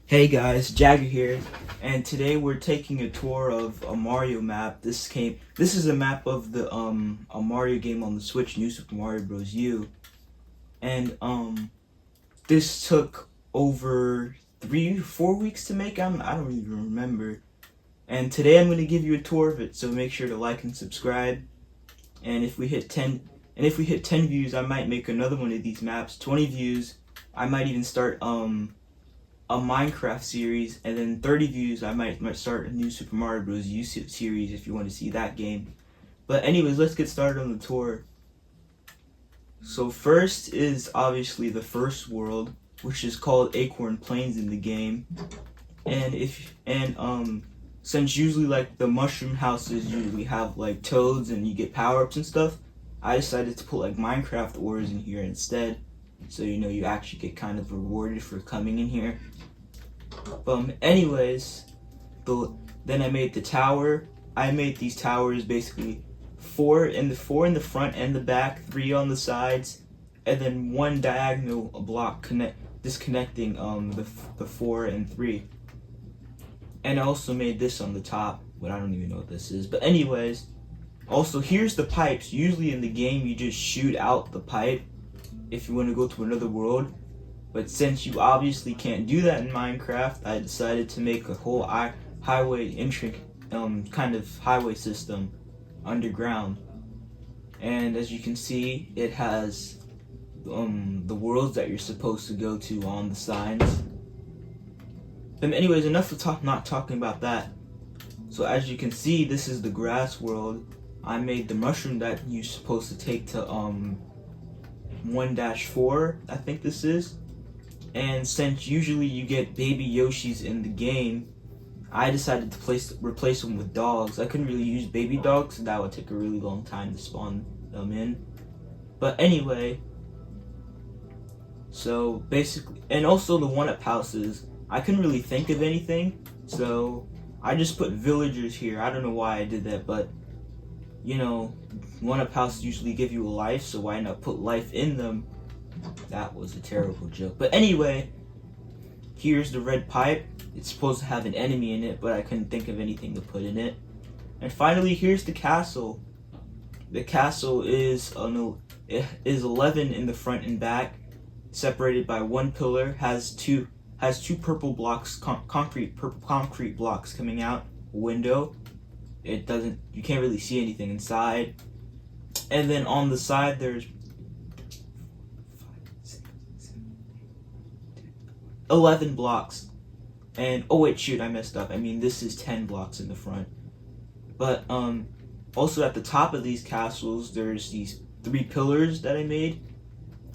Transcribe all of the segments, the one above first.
Hey guys, Jagger here, and today we're taking a tour of a Mario map. This is a map of the a Mario game on the Switch, New Super Mario Bros. U, and this took over 3 4 weeks to make. I don't even remember. And today I'm gonna give you a tour of it. So make sure to like and subscribe. And if we hit 10 views, I might make another one of these maps. 20 views, I might even start a Minecraft series, and then 30 views, I might start a new Super Mario Bros. U series if you want to see that game. But anyways, let's get started on the tour. So first is obviously the first world, which is called Acorn Plains in the game. And since usually like the mushroom houses usually have like toads and you get power-ups and stuff, I decided to put like Minecraft ores in here instead. So you actually get kind of rewarded for coming in here. Anyways, then I made the tower. I made these towers basically four in the front and the back, 3 on the sides, and then one diagonal block disconnecting the 4 and 3. And I also made this on the top, but I don't even know what this is. But anyways, also here's the pipes. Usually in the game you just shoot out the pipe if you want to go to another world. But since you obviously can't do that in Minecraft, I decided to make a whole highway entry, kind of highway system underground. And as you can see, it has the worlds that you're supposed to go to on the signs. But anyways, enough of not talking about that. So as you can see, this is the grass world. I made the mushroom that you're supposed to take to 1-4, I think this is. And since usually you get baby Yoshis in the game, I decided to replace them with dogs. I couldn't really use baby dogs, so that would take a really long time to spawn them in. But anyway, so basically, and also the 1-up houses, I couldn't really think of anything, so I just put villagers here. I don't know why I did that, but 1-up houses usually give you a life, so why not put life in them? That was a terrible joke. But anyway, here's the red pipe. It's supposed to have an enemy in it, but I couldn't think of anything to put in it. And finally, here's the castle. The castle is 11 in the front and back, separated by 1 pillar. Has two purple blocks, purple concrete blocks coming out. A window. You can't really see anything inside. And then on the side, there's 11 blocks. And oh wait, shoot, I messed up. I mean, this is 10 blocks in the front. But also at the top of these castles, there's these 3 pillars that I made.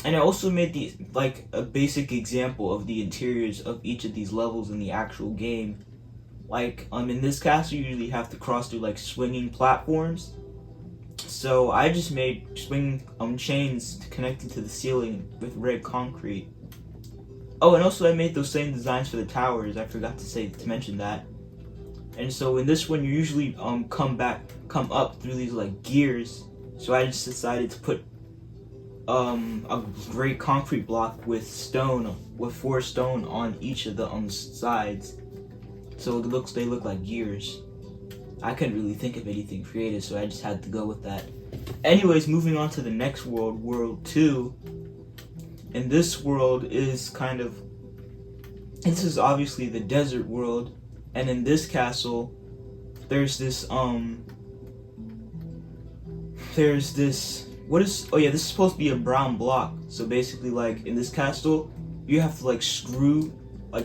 And I also made a basic example of the interiors of each of these levels in the actual game. Like in this castle, you usually have to cross through like swinging platforms. So I just made swing chains connected to the ceiling with red concrete. Oh, and also I made those same designs for the towers. I forgot to mention that. And so in this one, you usually come up through these like gears. So I just decided to put a gray concrete block with 4 stone on each of the sides. So they look like gears. I couldn't really think of anything creative, so I just had to go with that. Anyways, moving on to the next world, World 2. And this world is this is obviously the desert world. And in this castle, there's this, this is supposed to be a brown block. So basically, like, in this castle, you have to, like,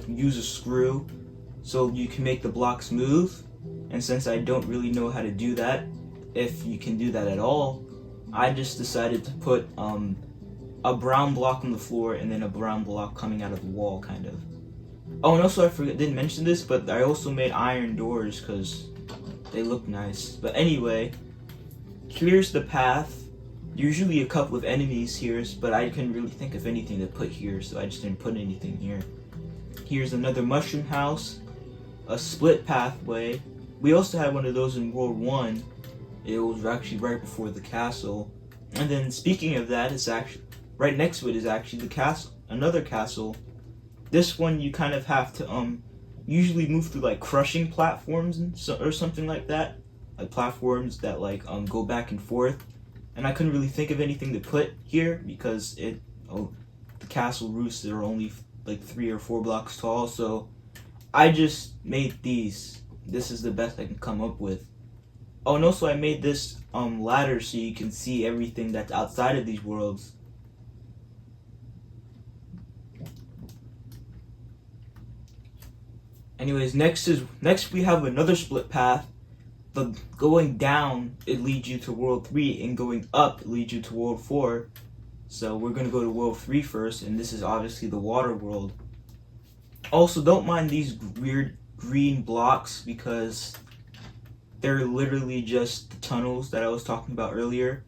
use a screw so you can make the blocks move. And since I don't really know how to do that, if you can do that at all, I just decided to put, a brown block on the floor and then a brown block coming out of the wall, kind of. Oh, and also didn't mention this, but I also made iron doors because they look nice. But anyway, here's the path. Usually a couple of enemies here, but I couldn't really think of anything to put here, so I just didn't put anything here. Here's another mushroom house, a split pathway. We also had one of those in World 1. It was actually right before the castle. And then speaking of that, it's actually right next to it is actually the castle, another castle. this one you kind of have to usually move through like crushing platforms or something like that, like platforms that like go back and forth. And I couldn't really think of anything to put here because the castle roofs are only like 3 or 4 blocks tall, so I just made these. This is the best I can come up with. Oh, and also I made this ladder so you can see everything that's outside of these worlds. Anyways, next we have another split path. The going down it leads you to World 3, and going up it leads you to World 4. So we're gonna go to World 3 first, and this is obviously the water world. Also, don't mind these weird green blocks because they're literally just the tunnels that I was talking about earlier.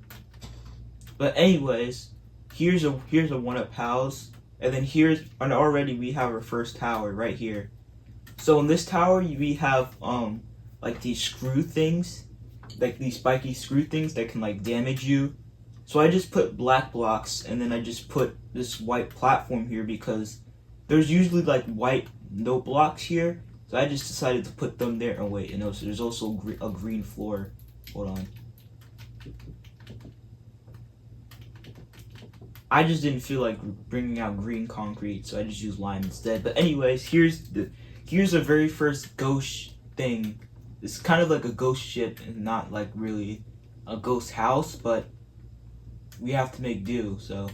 But anyways, here's a 1-up house, and then and already we have our first tower right here. So in this tower we have like these screw things, like these spiky screw things that can like damage you. So I just put black blocks, and then I just put this white platform here because there's usually like white no blocks here. So I just decided to put them there. Oh wait, so there's also a green floor. Hold on. I just didn't feel like bringing out green concrete, so I just used lime instead. But anyways, here's the very first ghost thing. It's kind of like a ghost ship and not like really a ghost house, but we have to make do. So,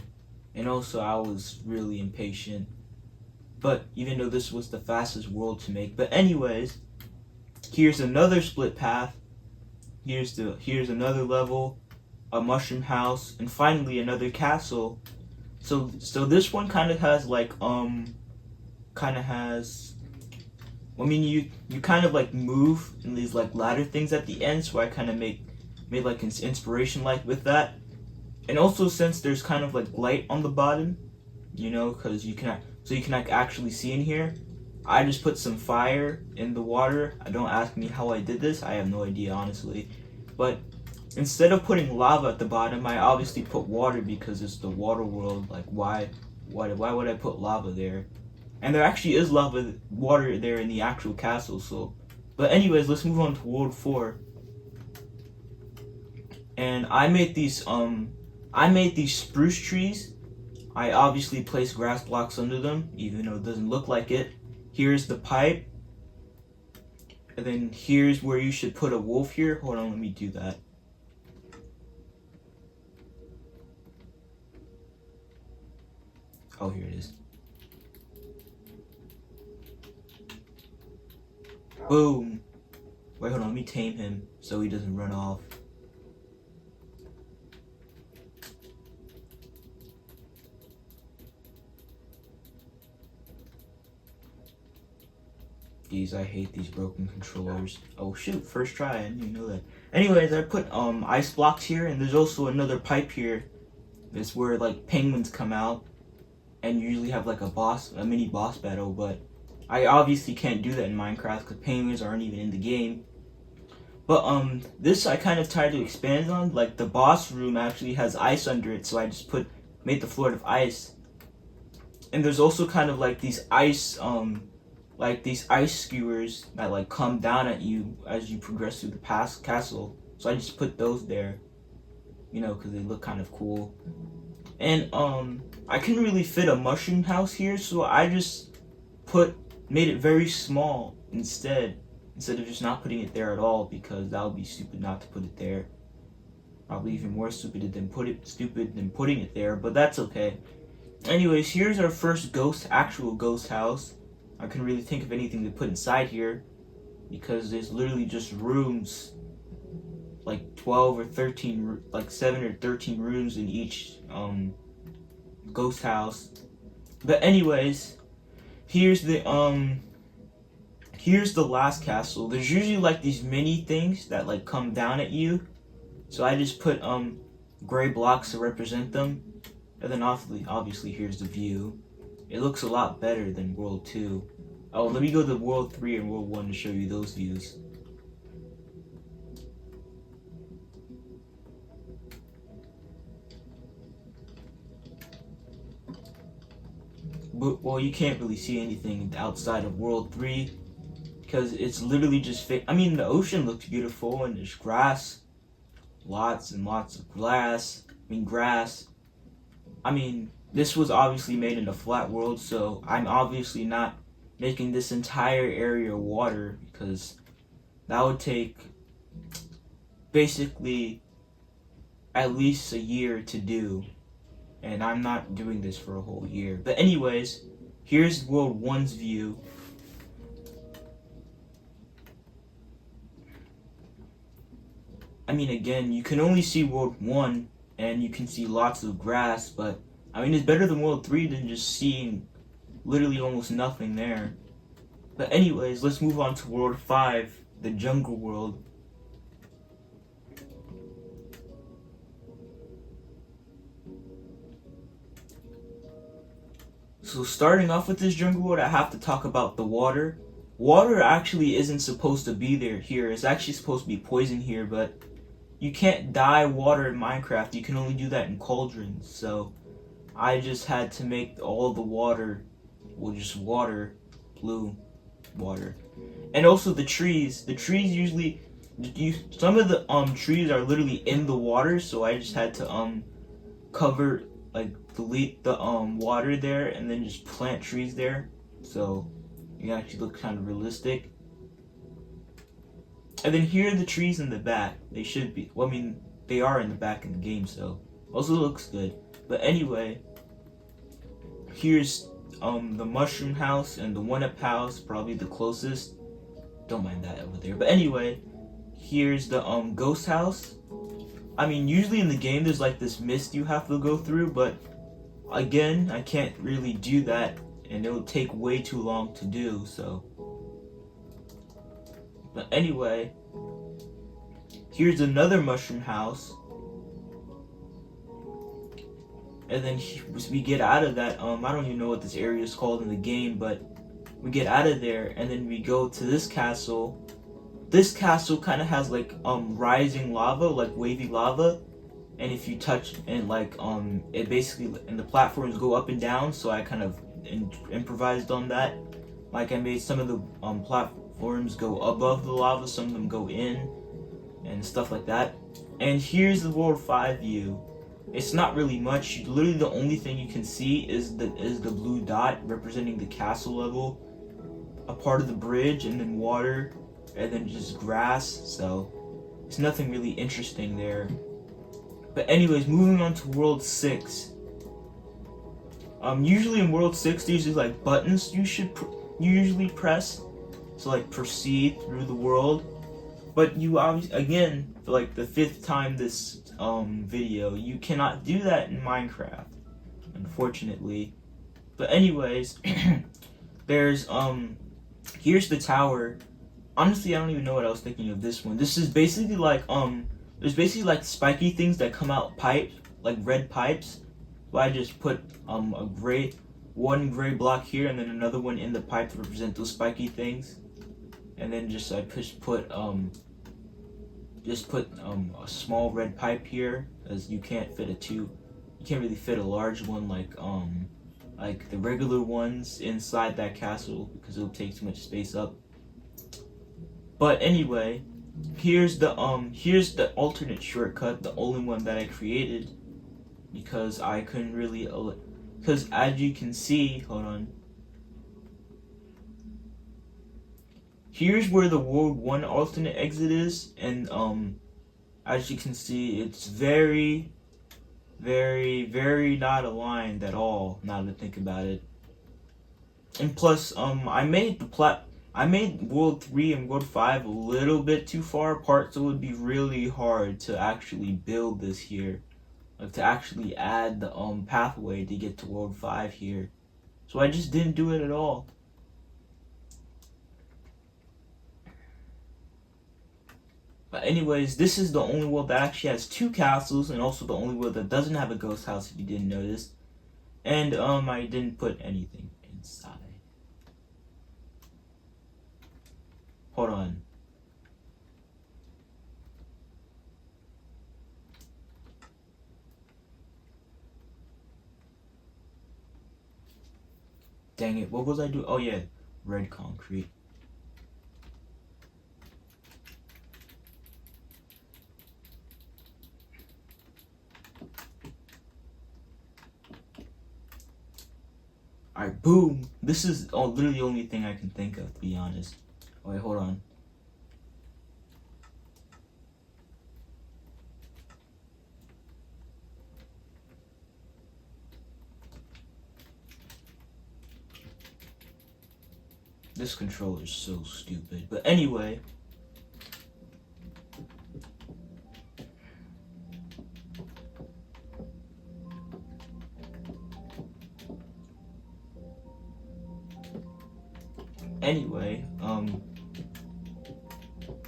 and also I was really impatient. But even though this was the fastest world to make, but anyways, here's another split path. Here's another level, a mushroom house, and finally another castle. So this one kind of has like you kind of like move in these like ladder things at the end, so I kind of made like an inspiration like with that. And also since there's kind of like light on the bottom, because you can like actually see in here, I just put some fire in the water. Don't ask me how I did this. I have no idea, honestly. But instead of putting lava at the bottom, I obviously put water because it's the water world. Like, why would I put lava there? And there actually is water there in the actual castle. So, but anyways, let's move on to World 4. And I made these spruce trees. I obviously placed grass blocks under them, even though it doesn't look like it. Here's the pipe. And then here's where you should put a wolf here. Hold on, let me do that. Oh, here it is. Boom. Wait, hold on, let me tame him so he doesn't run off. I hate these broken controllers. Oh shoot, first try, I didn't even know that. Anyways, I put ice blocks here, and there's also another pipe here. It's where like penguins come out, and you usually have like a mini boss battle, but I obviously can't do that in Minecraft because penguins aren't even in the game. But this I kind of tried to expand on. Like the boss room actually has ice under it, so I just made the floor of ice. And there's also kind of like these ice skewers that like come down at you as you progress through the castle. So I just put those there, because they look kind of cool. And I couldn't really fit a mushroom house here, so I just made it very small instead of just not putting it there at all, because that would be stupid not to put it there. Probably even more stupid than putting it there, but that's okay. Anyways, here's our first actual ghost house. I couldn't really think of anything to put inside here because there's literally just rooms, like 12 or 13, like 7 or 13 rooms in each ghost house. But anyways, here's the last castle. There's usually like these mini things that like come down at you, so I just put gray blocks to represent them. And then obviously here's the view. It looks a lot better than World 2. Oh, let me go to World 3 and World 1 to show you those views. well, you can't really see anything outside of World 3 because it's literally just fake. I mean, the ocean looks beautiful and there's grass, lots and lots of grass. I mean, this was obviously made in a flat world, so I'm obviously not making this entire area water because that would take basically at least a year to do, and I'm not doing this for a whole year. But anyways, here's World 1's view. I mean, again, you can only see World 1, and you can see lots of grass, but I mean, it's better than World 3 than just seeing literally almost nothing there. But anyways, let's move on to World 5, the jungle world. So starting off with this jungle world, I have to talk about the water. Water actually isn't supposed to be there here. It's actually supposed to be poison here, but you can't dye water in Minecraft. You can only do that in cauldrons. So I just had to make all the water, well, just water, blue water. And also the trees. The trees usually, some of the trees are literally in the water, so I just had to cover, like, delete the water there and then just plant trees there, so you actually look kind of realistic. And then here are the trees in the back. They should be, well, I mean, they are in the back in the game, so also looks good. But anyway, here's the mushroom house and the one-up house, probably the closest. Don't mind that over there. But anyway, here's the ghost house. I mean, usually in the game there's like this mist you have to go through, but again, I can't really do that, and it'll take way too long to do, so. But anyway, here's another mushroom house. And then we get out of that, I don't even know what this area is called in the game, but we get out of there, and then we go to this castle. This castle kind of has like rising lava, like wavy lava, and if you touch and like it basically, and the platforms go up and down, so I kind of improvised on that. Like I made some of the platforms go above the lava, some of them go in, and stuff like that. And here's the World 5 view. It's not really much. Literally the only thing you can see is the blue dot representing the castle level, a part of the bridge, and then water, and then just grass. So it's nothing really interesting there. But anyways, moving on to World 6. Usually in World 6 there's these like buttons you usually press to like proceed through the world. But you obviously, again, for like the 5th time this video, you cannot do that in Minecraft, unfortunately. But anyways, there's here's the tower. Honestly, I don't even know what I was thinking of this one. This is basically like there's basically like spiky things that come out pipes, like red pipes. So I just put one gray block here and then another one in the pipe to represent those spiky things. And then just I put a small red pipe here, as you can't really fit a large one like the regular ones inside that castle because it'll take too much space up. But anyway, here's the alternate shortcut, the only one that I created, because I couldn't really, because as you can see, hold on. Here's where the World 1 alternate exit is, and as you can see, it's very, very, very not aligned at all, now that I think about it. And plus, I made World 3 and World 5 a little bit too far apart, so it would be really hard to actually build this here. Like, to actually add the pathway to get to World 5 here. So I just didn't do it at all. But anyways, this is the only world that actually has 2 castles, and also the only world that doesn't have a ghost house, if you didn't notice. And I didn't put anything inside. Hold on. dang it, what was I doing? Oh yeah, red concrete. Alright, boom. This is literally the only thing I can think of, to be honest. Oh, wait, hold on. This controller is so stupid. But anyway.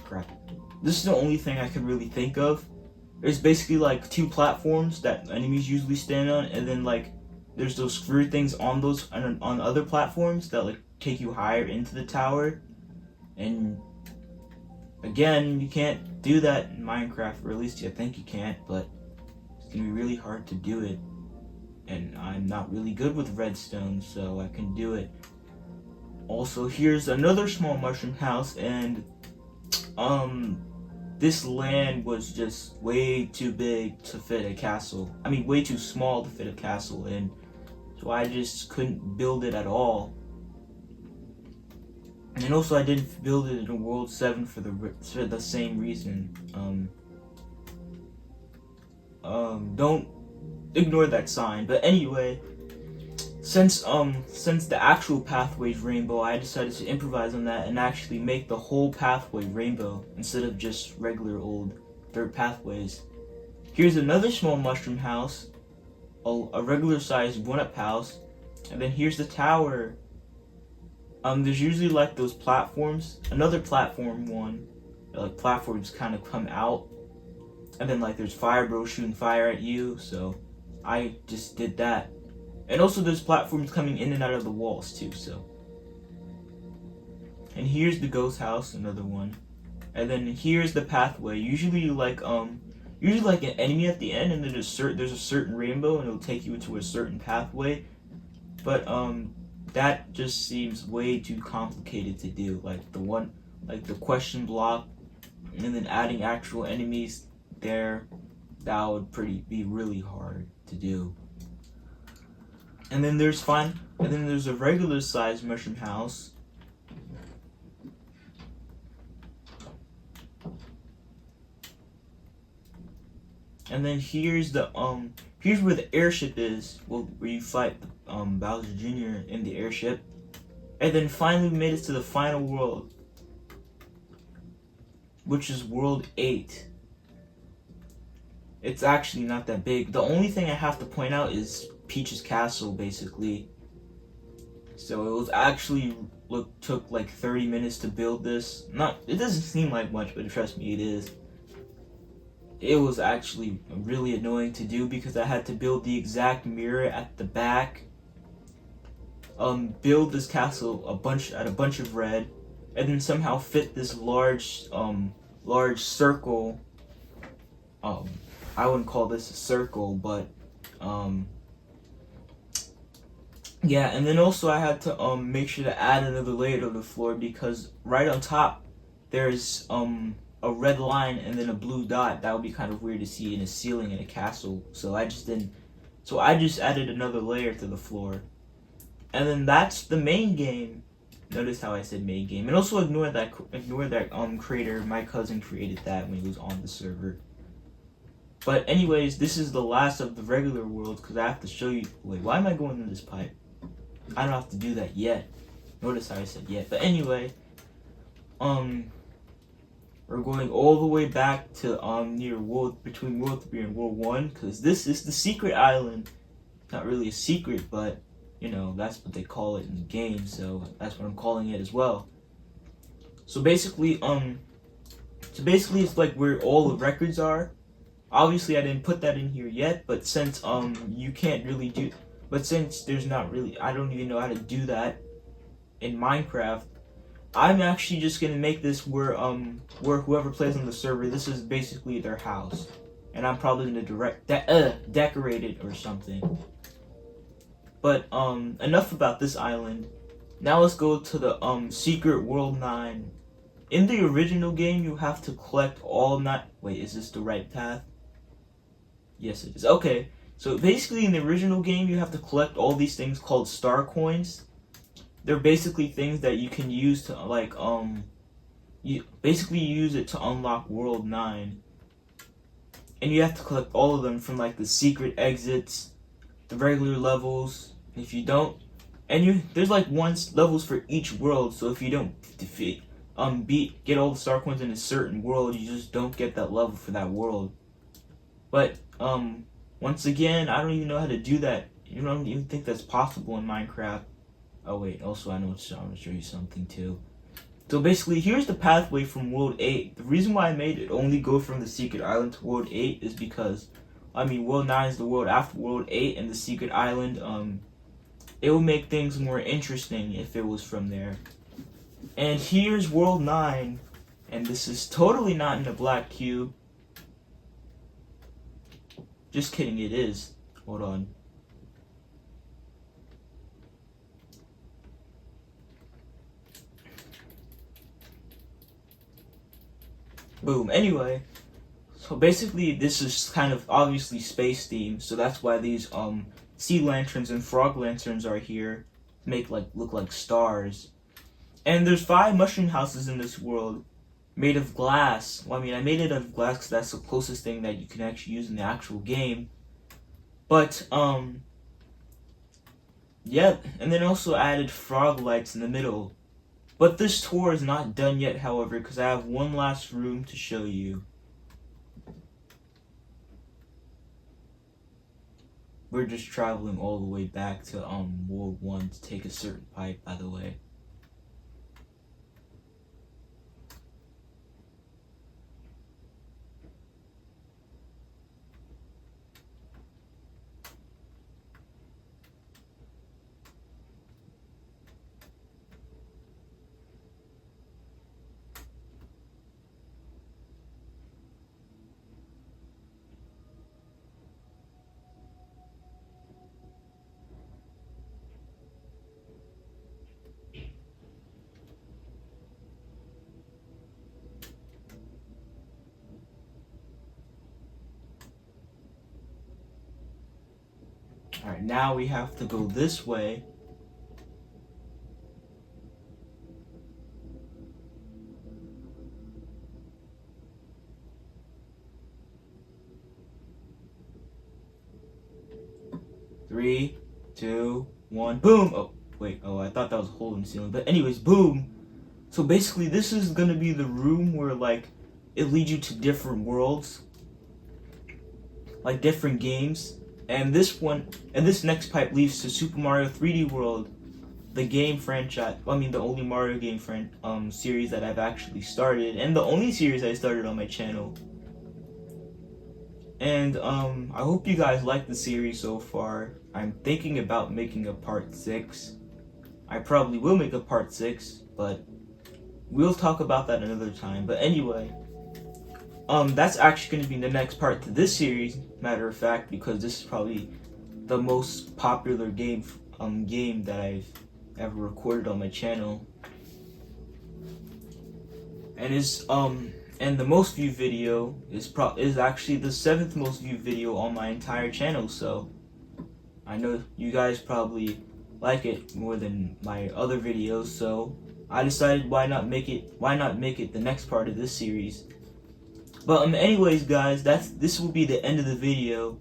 Crap. This is the only thing I could really think of. There's basically like two platforms that enemies usually stand on, and then like there's those screw things on those on other platforms that like take you higher into the tower. And again, you can't do that in Minecraft, or at least I think you can't, but it's gonna be really hard to do it. And I'm not really good with redstone, so I can do it. Also, here's another small mushroom house, and this land was just way too big to fit a castle. I mean, way too small to fit a castle, and so I just couldn't build it at all. And also, I didn't build it in World 7 for the same reason. Don't ignore that sign. But anyway, since the actual pathway's rainbow, I decided to improvise on that and actually make the whole pathway rainbow instead of just regular old dirt pathways. Here's another small mushroom house, a regular sized 1-up house, and then here's the tower. There's usually like those platforms, another platform one, like platforms kind of come out, and then like there's fire bro shooting fire at you, so I just did that. And also there's platforms coming in and out of the walls too, so. And here's the ghost house, another one. And then here's the pathway. Usually like an enemy at the end, and then there's a certain rainbow, and it'll take you into a certain pathway. But that just seems way too complicated to do. Like the question block, and then adding actual enemies there, that would be really hard to do. And then there's a regular sized mushroom house. And then here's where the airship is, where you fight Bowser Jr. in the airship. And then finally we made it to the final world, which is World 8. It's actually not that big. The only thing I have to point out is Peach's castle, basically. So it was actually took like 30 minutes to build this. It doesn't seem like much, but trust me, it is. It was actually really annoying to do because I had to build the exact mirror at the back. Build this castle at a bunch of red, and then somehow fit this large circle. I wouldn't call this a circle, but yeah. And then also I had to make sure to add another layer to the floor, because right on top there's a red line and then a blue dot. That would be kind of weird to see in a ceiling in a castle. So I just added another layer to the floor. And then that's the main game. Notice how I said main game. And also ignore that creator. My cousin created that when he was on the server. But anyways, this is the last of the regular worlds, because I have to show you. Wait, why am I going in this pipe? I don't have to do that yet. Notice how I said yet. But anyway, we're going all the way back to between World 3 and World 1, because this is the secret island. Not really a secret, but you know, that's what they call it in the game, so that's what I'm calling it as well. So basically it's like where all the records are. Obviously I didn't put that in here yet, but since you can't really do, but since there's not really, I don't even know how to do that in Minecraft, I'm actually just gonna make this where whoever plays on the server, this is basically their house, and I'm probably gonna decorate it or something. But enough about this island. Now let's go to the Secret World 9. In the original game, you have to collect all nine. Wait, is this the right path? Yes, it is. Okay, so basically in the original game, you have to collect all these things called star coins. They're basically things that you can use to you basically use it to unlock World 9. And you have to collect all of them from like the secret exits, the regular levels. If you don't, there's like levels for each world. So if you don't get all the star coins in a certain world, you just don't get that level for that world. But once again, I don't even know how to do that. You don't even think that's possible in Minecraft. Oh wait, also I want to show you something too. So basically, here's the pathway from World 8. The reason why I made it only go from the Secret Island to World 8 is because, World 9 is the world after World 8, and the Secret Island, it would make things more interesting if it was from there. And here's World 9, and this is totally not in a black cube. Just kidding, it is. Hold on. Boom. Anyway, so basically this is kind of obviously space themed, so that's why these sea lanterns and frog lanterns are here to make look like stars. And there's 5 mushroom houses in this world made of glass. Well, I made it out of glass because that's the closest thing that you can actually use in the actual game. But yeah, and then also added frog lights in the middle. But this tour is not done yet, however, because I have one last room to show you. We're just traveling all the way back to World 1 to take a certain pipe, by the way. Alright, now we have to go this way. Three, 2, 1, boom! Oh, wait, I thought that was a hole in the ceiling. But anyways, boom! So basically, this is gonna be the room where, it leads you to different worlds. Like, different games. And this next pipe leads to Super Mario 3D World, the game franchise. The only Mario game series that I've actually started, and the only series I started on my channel. And I hope you guys like the series so far. I'm thinking about making a part 6. I probably will make a part 6, but we'll talk about that another time. But anyway, that's actually going to be the next part to this series, matter of fact, because this is probably the most popular game that I've ever recorded on my channel. And the most viewed video is actually the 7th most viewed video on my entire channel, so I know you guys probably like it more than my other videos, so I decided why not make it the next part of this series. But anyways guys, this will be the end of the video.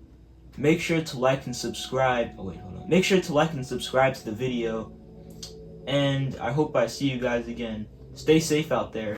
Make sure to like and subscribe. Oh wait, hold on. Make sure to like and subscribe to the video. And I hope I see you guys again. Stay safe out there.